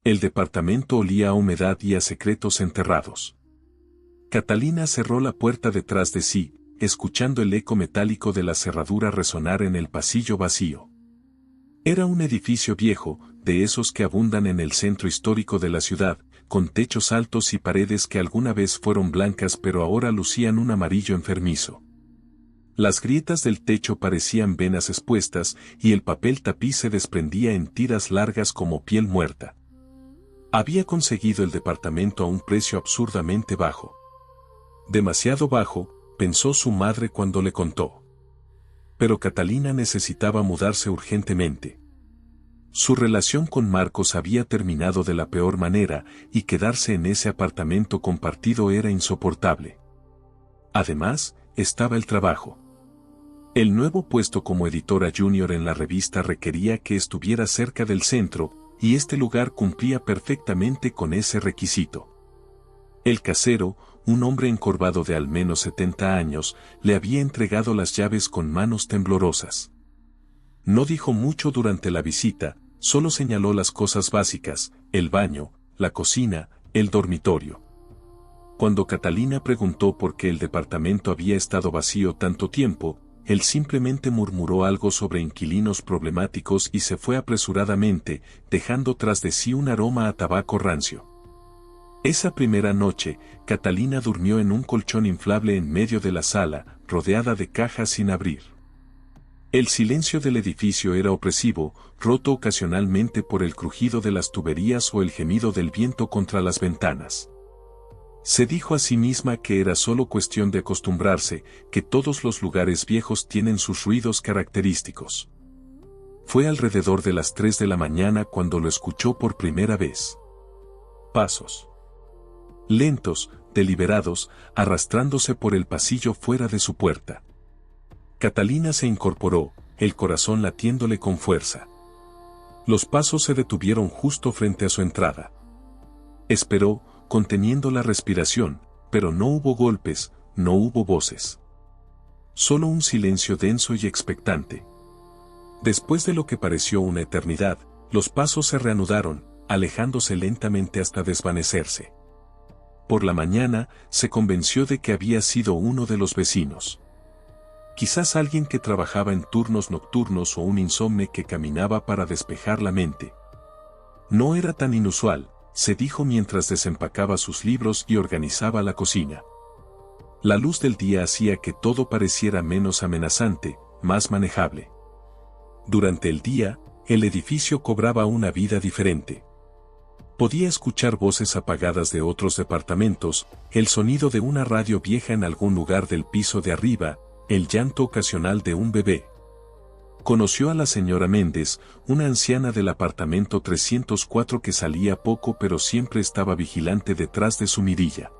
El departamento olía a humedad y a secretos enterrados. Catalina cerró la puerta detrás de sí, escuchando el eco metálico de la cerradura resonar en el pasillo vacío. Era un edificio viejo, de esos que abundan en el centro histórico de la ciudad, con techos altos y paredes que alguna vez fueron blancas pero ahora lucían un amarillo enfermizo. Las grietas del techo parecían venas expuestas y el papel tapiz se desprendía en tiras largas como piel muerta. Había conseguido el departamento a un precio absurdamente bajo. Demasiado bajo, pensó su madre cuando le contó. Pero Catalina necesitaba mudarse urgentemente. Su relación con Marcos había terminado de la peor manera y quedarse en ese apartamento compartido era insoportable. Además, estaba el trabajo. El nuevo puesto como editora junior en la revista requería que estuviera cerca del centro, y este lugar cumplía perfectamente con ese requisito. El casero, un hombre encorvado de al menos 70 años, le había entregado las llaves con manos temblorosas. No dijo mucho durante la visita, solo señaló las cosas básicas, el baño, la cocina, el dormitorio. Cuando Catalina preguntó por qué el departamento había estado vacío tanto tiempo, él simplemente murmuró algo sobre inquilinos problemáticos y se fue apresuradamente, dejando tras de sí un aroma a tabaco rancio. Esa primera noche, Catalina durmió en un colchón inflable en medio de la sala, rodeada de cajas sin abrir. El silencio del edificio era opresivo, roto ocasionalmente por el crujido de las tuberías o el gemido del viento contra las ventanas. Se dijo a sí misma que era solo cuestión de acostumbrarse, que todos los lugares viejos tienen sus ruidos característicos. Fue alrededor de las 3 de la mañana cuando lo escuchó por primera vez. Pasos. Lentos, deliberados, arrastrándose por el pasillo fuera de su puerta. Catalina se incorporó, el corazón latiéndole con fuerza. Los pasos se detuvieron justo frente a su entrada. Esperó, conteniendo la respiración, pero no hubo golpes, no hubo voces. Solo un silencio denso y expectante. Después de lo que pareció una eternidad, los pasos se reanudaron, alejándose lentamente hasta desvanecerse. Por la mañana, se convenció de que había sido uno de los vecinos. Quizás alguien que trabajaba en turnos nocturnos o un insomne que caminaba para despejar la mente. No era tan inusual, se dijo mientras desempacaba sus libros y organizaba la cocina. La luz del día hacía que todo pareciera menos amenazante, más manejable. Durante el día, el edificio cobraba una vida diferente. Podía escuchar voces apagadas de otros departamentos, el sonido de una radio vieja en algún lugar del piso de arriba, el llanto ocasional de un bebé. Conoció a la señora Méndez, una anciana del apartamento 304 que salía poco pero siempre estaba vigilante detrás de su mirilla.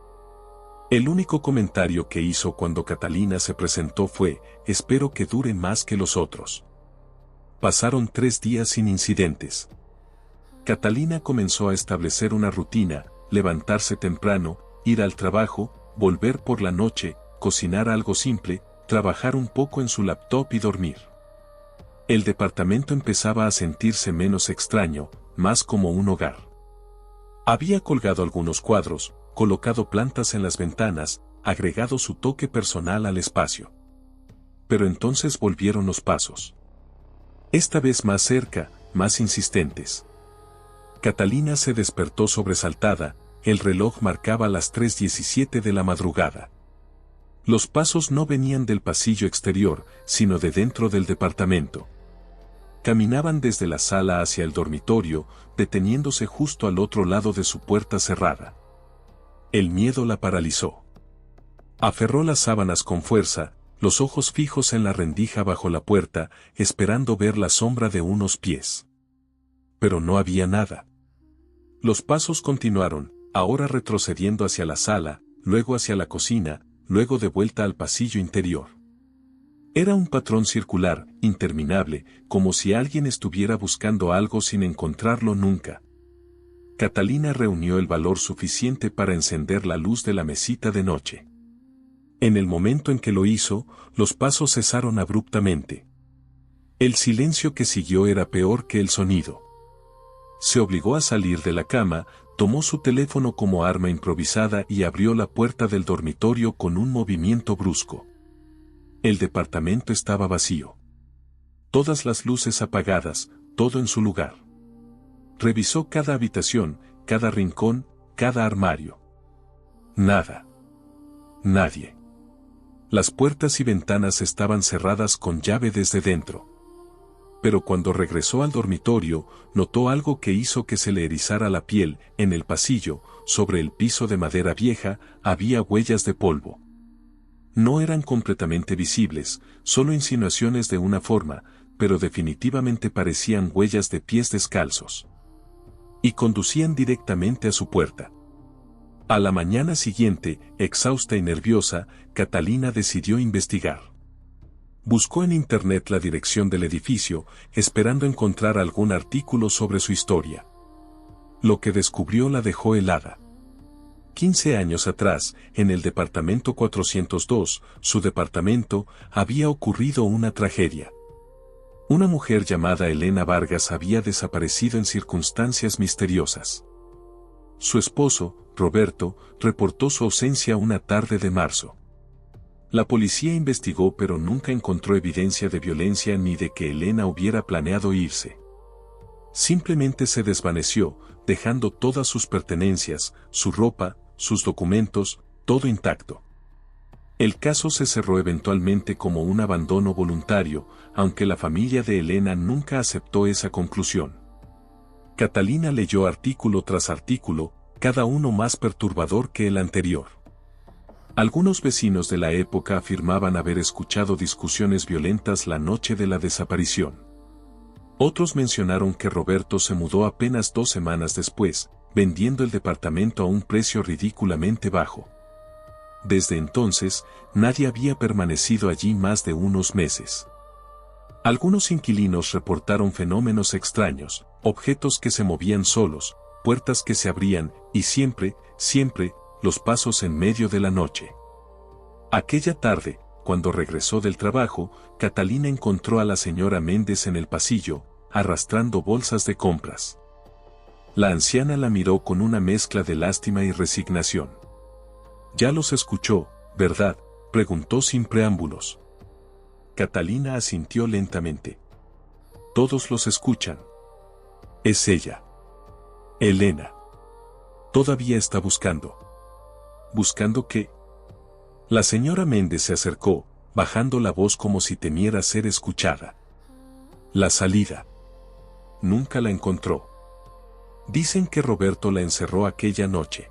El único comentario que hizo cuando Catalina se presentó fue: «Espero que dure más que los otros». Pasaron 3 días sin incidentes. Catalina comenzó a establecer una rutina: levantarse temprano, ir al trabajo, volver por la noche, cocinar algo simple, trabajar un poco en su laptop y dormir. El departamento empezaba a sentirse menos extraño, más como un hogar. Había colgado algunos cuadros, colocado plantas en las ventanas, agregado su toque personal al espacio. Pero entonces volvieron los pasos. Esta vez más cerca, más insistentes. Catalina se despertó sobresaltada, el reloj marcaba las 3:17 de la madrugada. Los pasos no venían del pasillo exterior, sino de dentro del departamento. Caminaban desde la sala hacia el dormitorio, deteniéndose justo al otro lado de su puerta cerrada. El miedo la paralizó. Aferró las sábanas con fuerza, los ojos fijos en la rendija bajo la puerta, esperando ver la sombra de unos pies. Pero no había nada. Los pasos continuaron, ahora retrocediendo hacia la sala, luego hacia la cocina, luego de vuelta al pasillo interior. Era un patrón circular, interminable, como si alguien estuviera buscando algo sin encontrarlo nunca. Catalina reunió el valor suficiente para encender la luz de la mesita de noche. En el momento en que lo hizo, los pasos cesaron abruptamente. El silencio que siguió era peor que el sonido. Se obligó a salir de la cama, tomó su teléfono como arma improvisada y abrió la puerta del dormitorio con un movimiento brusco. El departamento estaba vacío. Todas las luces apagadas, todo en su lugar. Revisó cada habitación, cada rincón, cada armario. Nada. Nadie. Las puertas y ventanas estaban cerradas con llave desde dentro. Pero cuando regresó al dormitorio, notó algo que hizo que se le erizara la piel. En el pasillo, sobre el piso de madera vieja, había huellas de polvo. No eran completamente visibles, solo insinuaciones de una forma, pero definitivamente parecían huellas de pies descalzos. Y conducían directamente a su puerta. A la mañana siguiente, exhausta y nerviosa, Catalina decidió investigar. Buscó en internet la dirección del edificio, esperando encontrar algún artículo sobre su historia. Lo que descubrió la dejó helada. 15 años atrás, en el departamento 402, su departamento, había ocurrido una tragedia. Una mujer llamada Elena Vargas había desaparecido en circunstancias misteriosas. Su esposo, Roberto, reportó su ausencia una tarde de marzo. La policía investigó pero nunca encontró evidencia de violencia ni de que Elena hubiera planeado irse. Simplemente se desvaneció, dejando todas sus pertenencias, su ropa, sus documentos, todo intacto. El caso se cerró eventualmente como un abandono voluntario, aunque la familia de Elena nunca aceptó esa conclusión. Catalina leyó artículo tras artículo, cada uno más perturbador que el anterior. Algunos vecinos de la época afirmaban haber escuchado discusiones violentas la noche de la desaparición. Otros mencionaron que Roberto se mudó apenas 2 semanas después, vendiendo el departamento a un precio ridículamente bajo. Desde entonces, nadie había permanecido allí más de unos meses. Algunos inquilinos reportaron fenómenos extraños, objetos que se movían solos, puertas que se abrían, y siempre, los pasos en medio de la noche. Aquella tarde, cuando regresó del trabajo, Catalina encontró a la señora Méndez en el pasillo, arrastrando bolsas de compras. La anciana la miró con una mezcla de lástima y resignación. «Ya los escuchó, ¿verdad?», preguntó sin preámbulos. Catalina asintió lentamente. «Todos los escuchan. Es ella. Elena. Todavía está buscando». «¿Buscando qué?». La señora Méndez se acercó, bajando la voz como si temiera ser escuchada. «La salida. Nunca la encontró. Dicen que Roberto la encerró aquella noche.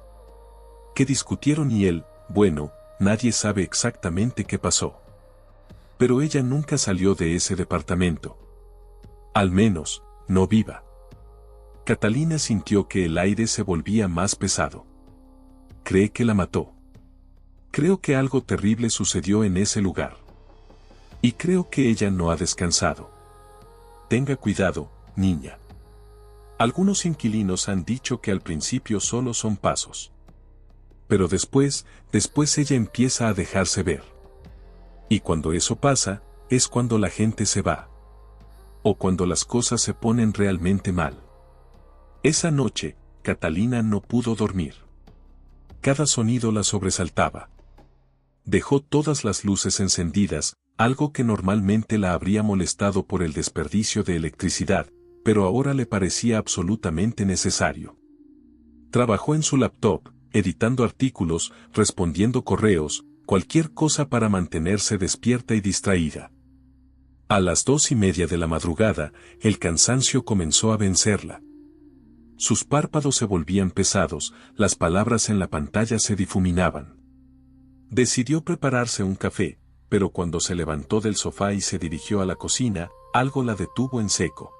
Que discutieron y él, bueno, nadie sabe exactamente qué pasó. Pero ella nunca salió de ese departamento. Al menos, no viva». Catalina sintió que el aire se volvía más pesado. «¿Cree que la mató?». «Creo que algo terrible sucedió en ese lugar. Y creo que ella no ha descansado. Tenga cuidado, niña. Algunos inquilinos han dicho que al principio solo son pasos. Pero después ella empieza a dejarse ver. Y cuando eso pasa, es cuando la gente se va. O cuando las cosas se ponen realmente mal». Esa noche, Catalina no pudo dormir. Cada sonido la sobresaltaba. Dejó todas las luces encendidas, algo que normalmente la habría molestado por el desperdicio de electricidad, pero ahora le parecía absolutamente necesario. Trabajó en su laptop, editando artículos, respondiendo correos, cualquier cosa para mantenerse despierta y distraída. A las 2:30 de la madrugada, el cansancio comenzó a vencerla. Sus párpados se volvían pesados, las palabras en la pantalla se difuminaban. Decidió prepararse un café, pero cuando se levantó del sofá y se dirigió a la cocina, algo la detuvo en seco.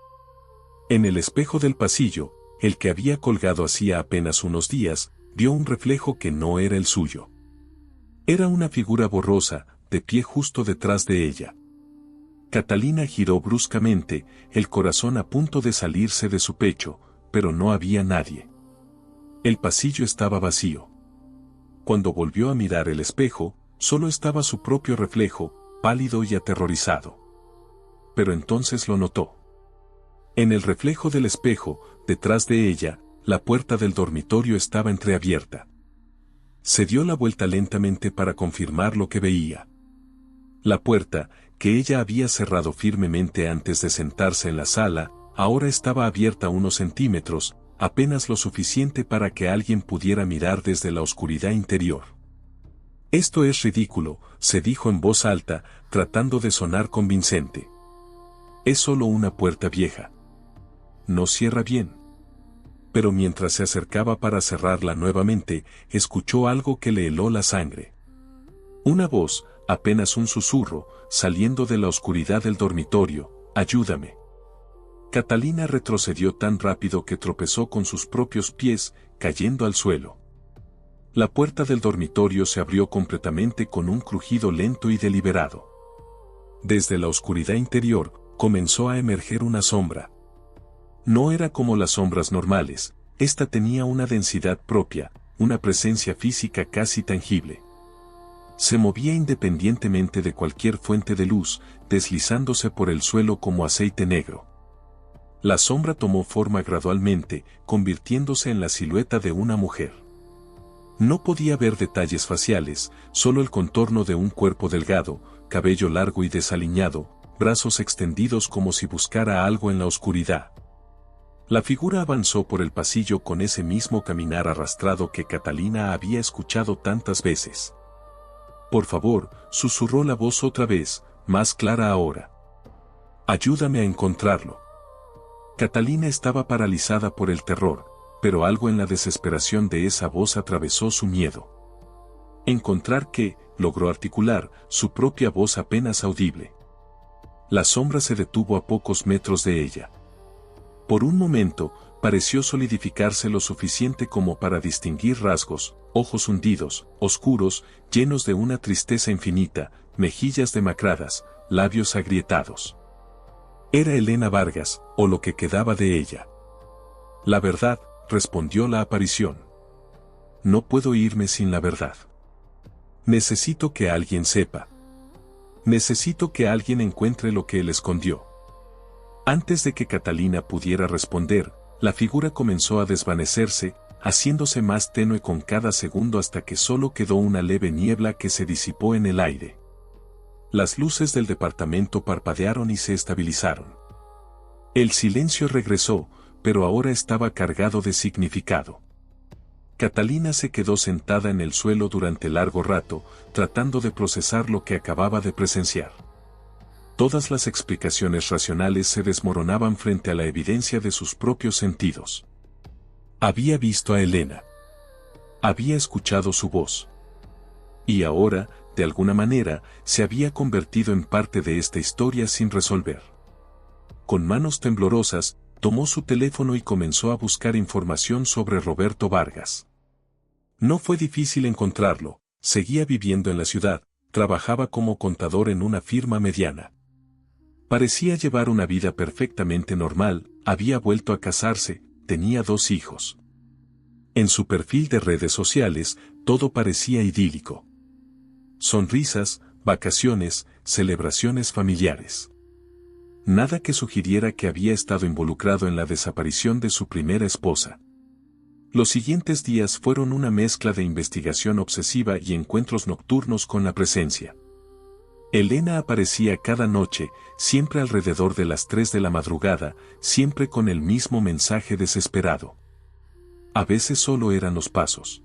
En el espejo del pasillo, el que había colgado hacía apenas unos días, vio un reflejo que no era el suyo. Era una figura borrosa, de pie justo detrás de ella. Catalina giró bruscamente, el corazón a punto de salirse de su pecho, pero no había nadie. El pasillo estaba vacío. Cuando volvió a mirar el espejo, solo estaba su propio reflejo, pálido y aterrorizado. Pero entonces lo notó. En el reflejo del espejo, detrás de ella, la puerta del dormitorio estaba entreabierta. Se dio la vuelta lentamente para confirmar lo que veía. La puerta, que ella había cerrado firmemente antes de sentarse en la sala, ahora estaba abierta unos centímetros, apenas lo suficiente para que alguien pudiera mirar desde la oscuridad interior. «Esto es ridículo», se dijo en voz alta, tratando de sonar convincente. «Es solo una puerta vieja. No cierra bien». Pero mientras se acercaba para cerrarla nuevamente, escuchó algo que le heló la sangre. Una voz, apenas un susurro, saliendo de la oscuridad del dormitorio: «Ayúdame». Catalina retrocedió tan rápido que tropezó con sus propios pies, cayendo al suelo. La puerta del dormitorio se abrió completamente con un crujido lento y deliberado. Desde la oscuridad interior, comenzó a emerger una sombra. No era como las sombras normales, esta tenía una densidad propia, una presencia física casi tangible. Se movía independientemente de cualquier fuente de luz, deslizándose por el suelo como aceite negro. La sombra tomó forma gradualmente, convirtiéndose en la silueta de una mujer. No podía ver detalles faciales, solo el contorno de un cuerpo delgado, cabello largo y desaliñado, brazos extendidos como si buscara algo en la oscuridad. La figura avanzó por el pasillo con ese mismo caminar arrastrado que Catalina había escuchado tantas veces. «Por favor», susurró la voz otra vez, más clara ahora. «Ayúdame a encontrarlo». Catalina estaba paralizada por el terror, pero algo en la desesperación de esa voz atravesó su miedo. «¿Encontrar qué?», logró articular, su propia voz apenas audible. La sombra se detuvo a pocos metros de ella. Por un momento, pareció solidificarse lo suficiente como para distinguir rasgos: ojos hundidos, oscuros, llenos de una tristeza infinita, mejillas demacradas, labios agrietados. Era Elena Vargas, o lo que quedaba de ella. «La verdad», respondió la aparición. «No puedo irme sin la verdad. Necesito que alguien sepa. Necesito que alguien encuentre lo que él escondió». Antes de que Catalina pudiera responder, la figura comenzó a desvanecerse, haciéndose más tenue con cada segundo hasta que solo quedó una leve niebla que se disipó en el aire. Las luces del departamento parpadearon y se estabilizaron. El silencio regresó, pero ahora estaba cargado de significado. Catalina se quedó sentada en el suelo durante largo rato, tratando de procesar lo que acababa de presenciar. Todas las explicaciones racionales se desmoronaban frente a la evidencia de sus propios sentidos. Había visto a Elena. Había escuchado su voz. Y ahora, de alguna manera, se había convertido en parte de esta historia sin resolver. Con manos temblorosas, tomó su teléfono y comenzó a buscar información sobre Roberto Vargas. No fue difícil encontrarlo, seguía viviendo en la ciudad, trabajaba como contador en una firma mediana. Parecía llevar una vida perfectamente normal, había vuelto a casarse, tenía 2 hijos. En su perfil de redes sociales, todo parecía idílico. Sonrisas, vacaciones, celebraciones familiares. Nada que sugiriera que había estado involucrado en la desaparición de su primera esposa. Los siguientes días fueron una mezcla de investigación obsesiva y encuentros nocturnos con la presencia. Elena aparecía cada noche, siempre alrededor de las 3 de la madrugada, siempre con el mismo mensaje desesperado. A veces solo eran los pasos.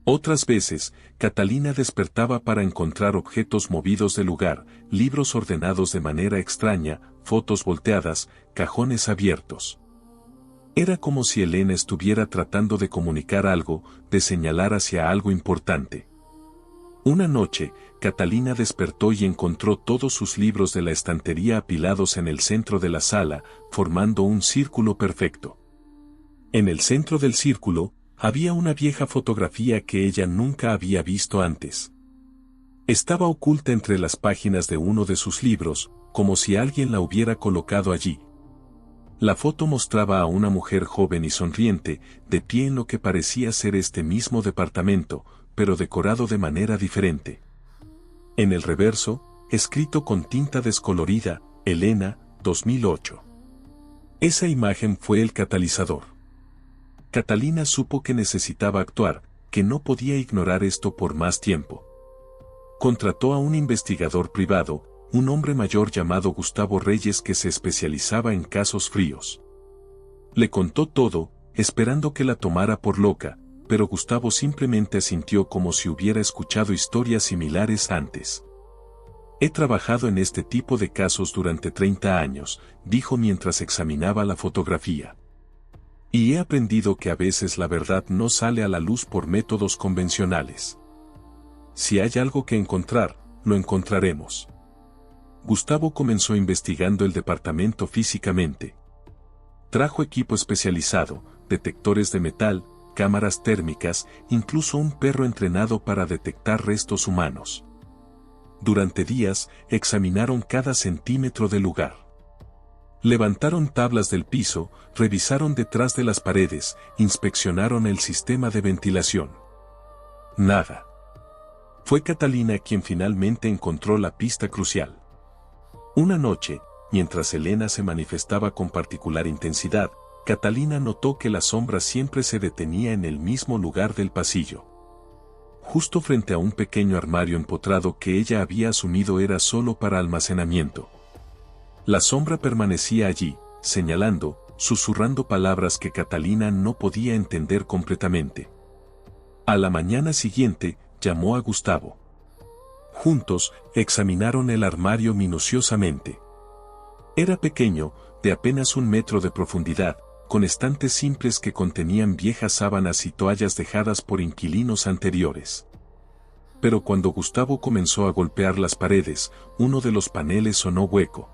Otras veces, Catalina despertaba para encontrar objetos movidos del lugar, libros ordenados de manera extraña, fotos volteadas, cajones abiertos. Era como si Elena estuviera tratando de comunicar algo, de señalar hacia algo importante. Una noche, Catalina despertó y encontró todos sus libros de la estantería apilados en el centro de la sala, formando un círculo perfecto. En el centro del círculo, había una vieja fotografía que ella nunca había visto antes. Estaba oculta entre las páginas de uno de sus libros, como si alguien la hubiera colocado allí. La foto mostraba a una mujer joven y sonriente, de pie en lo que parecía ser este mismo departamento, pero decorado de manera diferente. En el reverso, escrito con tinta descolorida: Elena, 2008. Esa imagen fue el catalizador. Catalina supo que necesitaba actuar, que no podía ignorar esto por más tiempo. Contrató a un investigador privado, un hombre mayor llamado Gustavo Reyes que se especializaba en casos fríos. Le contó todo, esperando que la tomara por loca, pero Gustavo simplemente asintió como si hubiera escuchado historias similares antes. He trabajado en este tipo de casos durante 30 años, dijo mientras examinaba la fotografía. Y he aprendido que a veces la verdad no sale a la luz por métodos convencionales. Si hay algo que encontrar, lo encontraremos. Gustavo comenzó investigando el departamento físicamente. Trajo equipo especializado, detectores de metal, cámaras térmicas, incluso un perro entrenado para detectar restos humanos. Durante días, examinaron cada centímetro del lugar. Levantaron tablas del piso, revisaron detrás de las paredes, inspeccionaron el sistema de ventilación. Nada. Fue Catalina quien finalmente encontró la pista crucial. Una noche, mientras Elena se manifestaba con particular intensidad, Catalina notó que la sombra siempre se detenía en el mismo lugar del pasillo. Justo frente a un pequeño armario empotrado que ella había asumido era solo para almacenamiento. La sombra permanecía allí, señalando, susurrando palabras que Catalina no podía entender completamente. A la mañana siguiente, llamó a Gustavo. Juntos, examinaron el armario minuciosamente. Era pequeño, de apenas 1 metro de profundidad, con estantes simples que contenían viejas sábanas y toallas dejadas por inquilinos anteriores. Pero cuando Gustavo comenzó a golpear las paredes, uno de los paneles sonó hueco.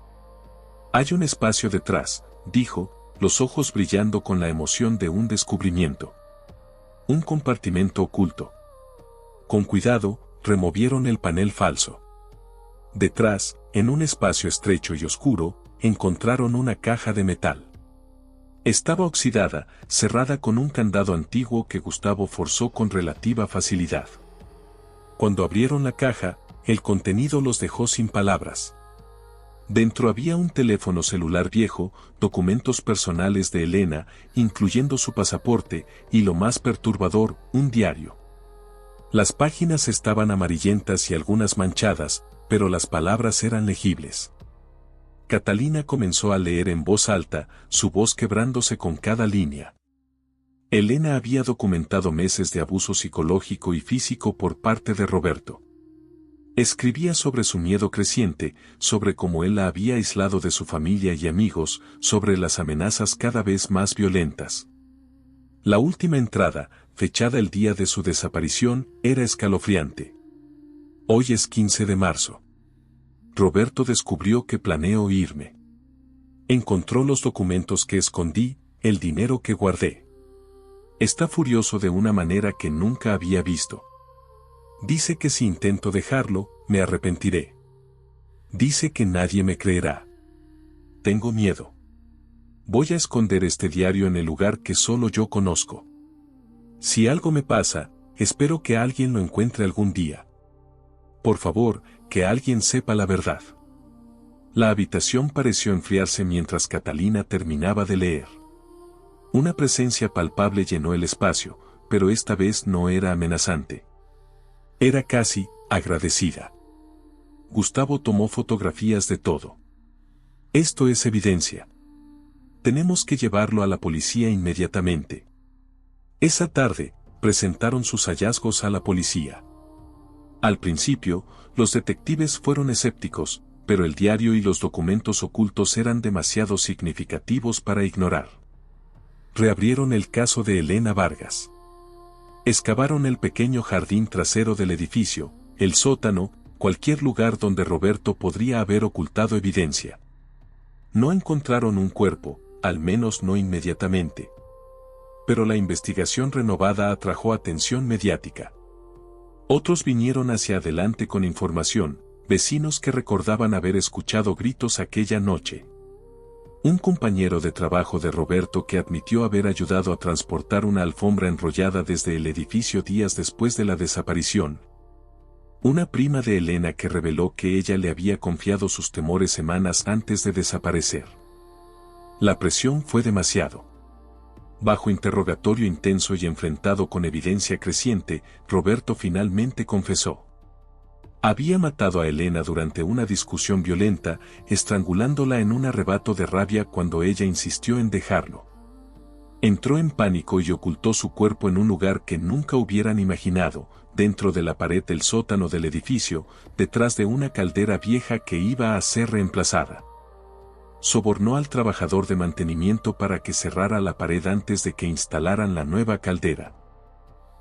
«Hay un espacio detrás», dijo, los ojos brillando con la emoción de un descubrimiento. Un compartimento oculto. Con cuidado, removieron el panel falso. Detrás, en un espacio estrecho y oscuro, encontraron una caja de metal. Estaba oxidada, cerrada con un candado antiguo que Gustavo forzó con relativa facilidad. Cuando abrieron la caja, el contenido los dejó sin palabras. Dentro había un teléfono celular viejo, documentos personales de Elena, incluyendo su pasaporte, y lo más perturbador, un diario. Las páginas estaban amarillentas y algunas manchadas, pero las palabras eran legibles. Catalina comenzó a leer en voz alta, su voz quebrándose con cada línea. Elena había documentado meses de abuso psicológico y físico por parte de Roberto. Escribía sobre su miedo creciente, sobre cómo él la había aislado de su familia y amigos, sobre las amenazas cada vez más violentas. La última entrada, fechada el día de su desaparición, era escalofriante. Hoy es 15 de marzo. Roberto descubrió que planeo irme. Encontró los documentos que escondí, el dinero que guardé. Está furioso de una manera que nunca había visto. Dice que si intento dejarlo, me arrepentiré. Dice que nadie me creerá. Tengo miedo. Voy a esconder este diario en el lugar que solo yo conozco. Si algo me pasa, espero que alguien lo encuentre algún día. Por favor, que alguien sepa la verdad. La habitación pareció enfriarse mientras Catalina terminaba de leer. Una presencia palpable llenó el espacio, pero esta vez no era amenazante. Era casi agradecida. Gustavo tomó fotografías de todo. Esto es evidencia. Tenemos que llevarlo a la policía inmediatamente. Esa tarde, presentaron sus hallazgos a la policía. Al principio, los detectives fueron escépticos, pero el diario y los documentos ocultos eran demasiado significativos para ignorar. Reabrieron el caso de Elena Vargas. Excavaron el pequeño jardín trasero del edificio, el sótano, cualquier lugar donde Roberto podría haber ocultado evidencia. No encontraron un cuerpo, al menos no inmediatamente. Pero la investigación renovada atrajo atención mediática. Otros vinieron hacia adelante con información, vecinos que recordaban haber escuchado gritos aquella noche. Un compañero de trabajo de Roberto que admitió haber ayudado a transportar una alfombra enrollada desde el edificio días después de la desaparición. Una prima de Elena que reveló que ella le había confiado sus temores semanas antes de desaparecer. La presión fue demasiado. Bajo interrogatorio intenso y enfrentado con evidencia creciente, Roberto finalmente confesó. Había matado a Elena durante una discusión violenta, estrangulándola en un arrebato de rabia cuando ella insistió en dejarlo. Entró en pánico y ocultó su cuerpo en un lugar que nunca hubieran imaginado, dentro de la pared del sótano del edificio, detrás de una caldera vieja que iba a ser reemplazada. Sobornó al trabajador de mantenimiento para que cerrara la pared antes de que instalaran la nueva caldera.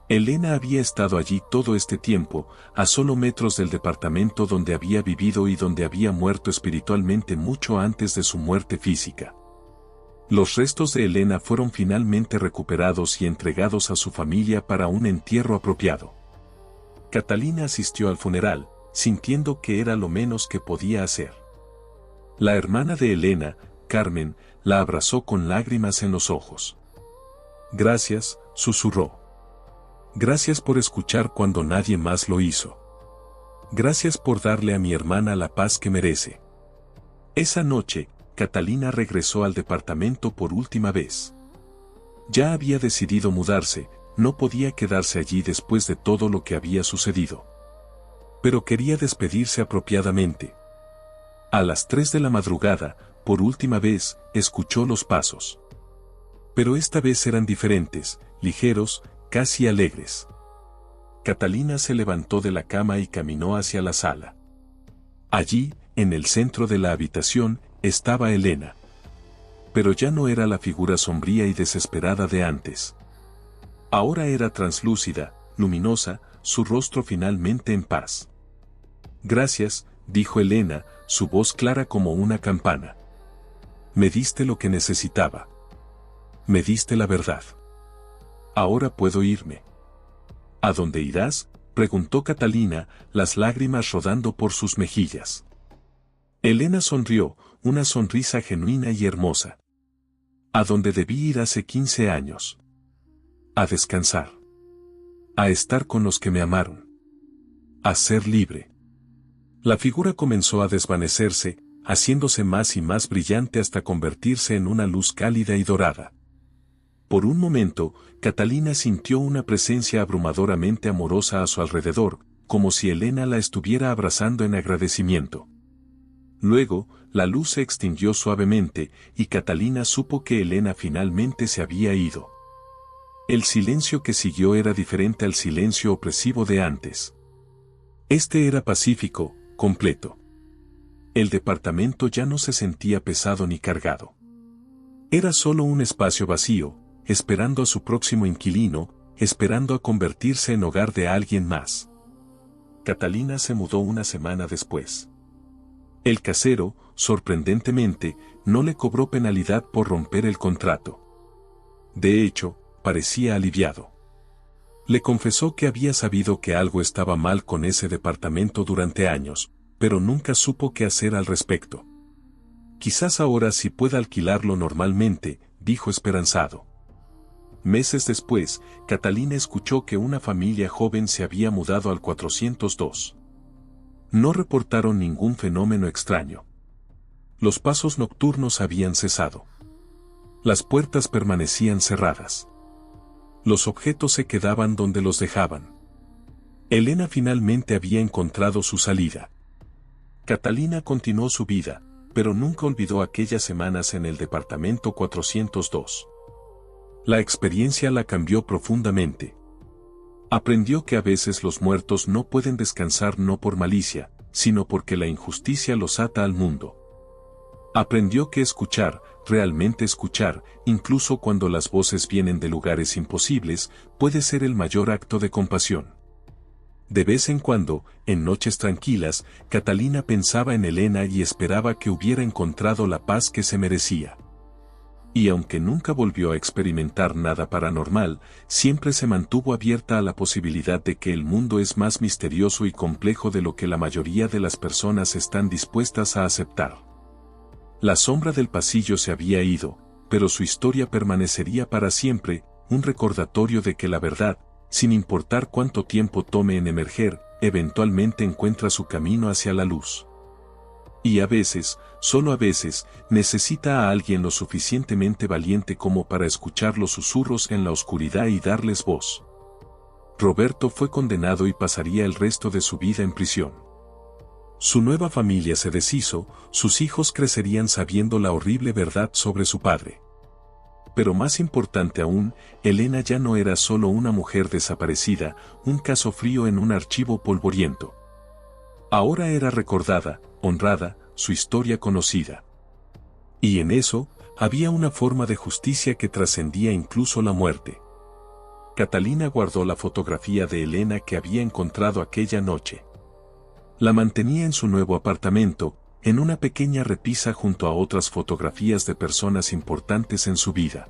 Elena había estado allí todo este tiempo, a solo metros del departamento donde había vivido y donde había muerto espiritualmente mucho antes de su muerte física. Los restos de Elena fueron finalmente recuperados y entregados a su familia para un entierro apropiado. Catalina asistió al funeral, sintiendo que era lo menos que podía hacer. La hermana de Elena, Carmen, la abrazó con lágrimas en los ojos. «Gracias», susurró. «Gracias por escuchar cuando nadie más lo hizo. Gracias por darle a mi hermana la paz que merece». Esa noche, Catalina regresó al departamento por última vez. Ya había decidido mudarse, no podía quedarse allí después de todo lo que había sucedido. Pero quería despedirse apropiadamente. A las 3 de la madrugada, por última vez, escuchó los pasos. Pero esta vez eran diferentes, ligeros, casi alegres. Catalina se levantó de la cama y caminó hacia la sala. Allí, en el centro de la habitación, estaba Elena. Pero ya no era la figura sombría y desesperada de antes. Ahora era translúcida, luminosa, su rostro finalmente en paz. «Gracias», dijo Elena, su voz clara como una campana. «Me diste lo que necesitaba. Me diste la verdad. Ahora puedo irme». «¿A dónde irás?», preguntó Catalina, las lágrimas rodando por sus mejillas. Elena sonrió, una sonrisa genuina y hermosa. «A donde debí ir hace 15 años. A descansar. A estar con los que me amaron. A ser libre». La figura comenzó a desvanecerse, haciéndose más y más brillante hasta convertirse en una luz cálida y dorada. Por un momento, Catalina sintió una presencia abrumadoramente amorosa a su alrededor, como si Elena la estuviera abrazando en agradecimiento. Luego, la luz se extinguió suavemente, y Catalina supo que Elena finalmente se había ido. El silencio que siguió era diferente al silencio opresivo de antes. Este era pacífico, completo. El departamento ya no se sentía pesado ni cargado. Era solo un espacio vacío, esperando a su próximo inquilino, esperando a convertirse en hogar de alguien más. Catalina se mudó una semana después. El casero, sorprendentemente, no le cobró penalidad por romper el contrato. De hecho, parecía aliviado. Le confesó que había sabido que algo estaba mal con ese departamento durante años, pero nunca supo qué hacer al respecto. «Quizás ahora sí pueda alquilarlo normalmente», dijo esperanzado. Meses después, Catalina escuchó que una familia joven se había mudado al 402. No reportaron ningún fenómeno extraño. Los pasos nocturnos habían cesado. Las puertas permanecían cerradas. Los objetos se quedaban donde los dejaban. Elena finalmente había encontrado su salida. Catalina continuó su vida, pero nunca olvidó aquellas semanas en el departamento 402. La experiencia la cambió profundamente. Aprendió que a veces los muertos no pueden descansar no por malicia, sino porque la injusticia los ata al mundo. Aprendió que escuchar, realmente escuchar, incluso cuando las voces vienen de lugares imposibles, puede ser el mayor acto de compasión. De vez en cuando, en noches tranquilas, Catalina pensaba en Elena y esperaba que hubiera encontrado la paz que se merecía. Y aunque nunca volvió a experimentar nada paranormal, siempre se mantuvo abierta a la posibilidad de que el mundo es más misterioso y complejo de lo que la mayoría de las personas están dispuestas a aceptar. La sombra del pasillo se había ido, pero su historia permanecería para siempre, un recordatorio de que la verdad, sin importar cuánto tiempo tome en emerger, eventualmente encuentra su camino hacia la luz. Y a veces, solo a veces, necesita a alguien lo suficientemente valiente como para escuchar los susurros en la oscuridad y darles voz. Roberto fue condenado y pasaría el resto de su vida en prisión. Su nueva familia se deshizo, sus hijos crecerían sabiendo la horrible verdad sobre su padre. Pero más importante aún, Elena ya no era solo una mujer desaparecida, un caso frío en un archivo polvoriento. Ahora era recordada, honrada, su historia conocida. Y en eso, había una forma de justicia que trascendía incluso la muerte. Catalina guardó la fotografía de Elena que había encontrado aquella noche. La mantenía en su nuevo apartamento, en una pequeña repisa junto a otras fotografías de personas importantes en su vida.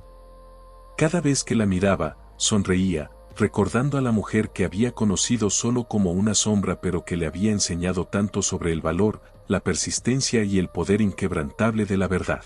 Cada vez que la miraba, sonreía, recordando a la mujer que había conocido solo como una sombra pero que le había enseñado tanto sobre el valor, la persistencia y el poder inquebrantable de la verdad.